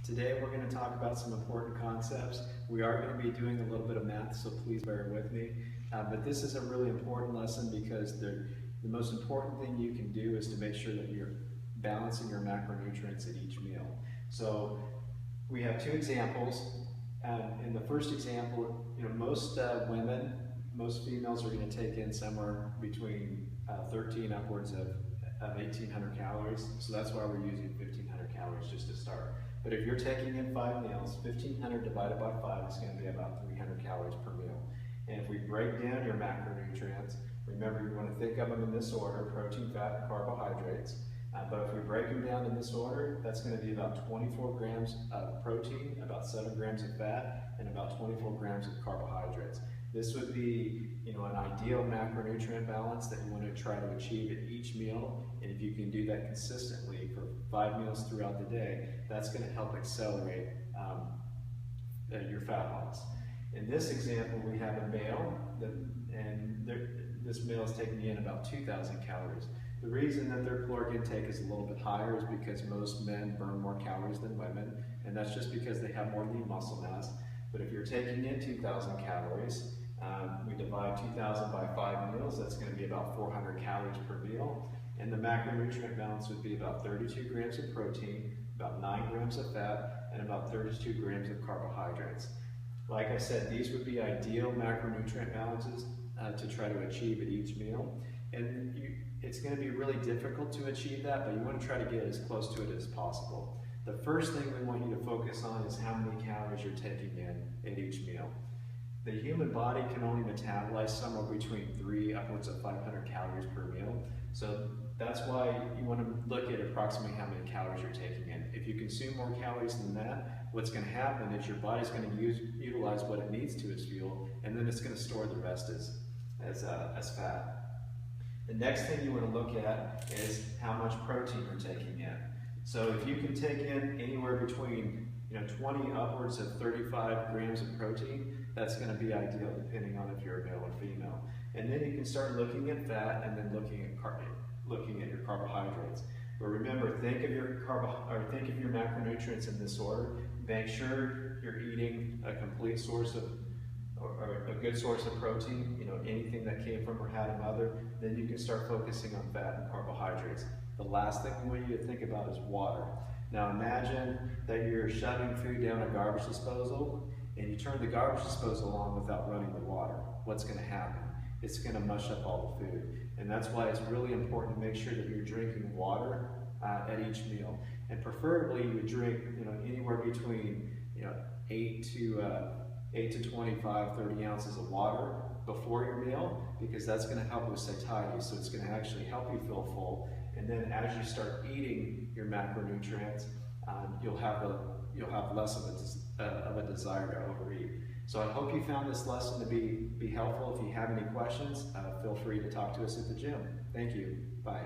Today we're going to talk about some important concepts. We are going to be doing a little bit of math, so please bear with me. But this is a really important lesson because the most important thing you can do is to make sure that you're balancing your macronutrients at each meal. So we have two examples. In the first example, most women, most females are going to take in somewhere between 13 upwards of 1,800 calories. So that's why we're using 1,500 calories just to start. But if you're taking in 5 meals, 1,500 divided by 5 is going to be about 300 calories per meal. And if we break down your macronutrients, remember you want to think of them in this order: protein, fat, and carbohydrates. But if we break them down in this order, that's going to be about 24 grams of protein, about 7 grams of fat, and about 24 grams of carbohydrates. This would be, an ideal macronutrient balance that you want to try to achieve at each meal. And if you can do that consistently for 5 meals throughout the day, that's going to help accelerate your fat loss. In this example, we have a male, this male is taking in about 2,000 calories. The reason that their caloric intake is a little bit higher is because most men burn more calories than women, and that's just because they have more lean muscle mass. But if you're taking in 2,000 calories, we divide 2,000 by 5 meals, that's going to be about 400 calories per meal. And the macronutrient balance would be about 32 grams of protein, about 9 grams of fat, and about 32 grams of carbohydrates. Like I said, these would be ideal macronutrient balances to try to achieve at each meal. And it's going to be really difficult to achieve that, but you want to try to get as close to it as possible. The first thing we want you to focus on is how many calories you're taking in at each meal. The human body can only metabolize somewhere between 3 upwards of 500 calories per meal. So that's why you want to look at approximately how many calories you're taking in. If you consume more calories than that, what's going to happen is your body's going to utilize what it needs to as fuel, and then it's going to store the rest as fat. The next thing you want to look at is how much protein you're taking in. So if you can take in anywhere between 20 upwards of 35 grams of protein, that's going to be ideal depending on if you're a male or female. And then you can start looking at fat and then looking at your carbohydrates. But remember, think of your macronutrients in this order. Make sure you're eating a complete source of or a good source of protein, anything that came from or had a mother. Then you can start focusing on fat and carbohydrates. The last thing we want you to think about is water. Now imagine that you're shoving food down a garbage disposal and you turn the garbage disposal on without running the water. What's going to happen? It's going to mush up all the food. And that's why it's really important to make sure that you're drinking water at each meal. And preferably you would drink anywhere between 8 to 25, 30 ounces of water before your meal, because that's going to help with satiety. So it's going to actually help you feel full. And then as you start eating your macronutrients, you'll have less of a desire to overeat. So I hope you found this lesson to be helpful. If you have any questions, feel free to talk to us at the gym. Thank you. Bye.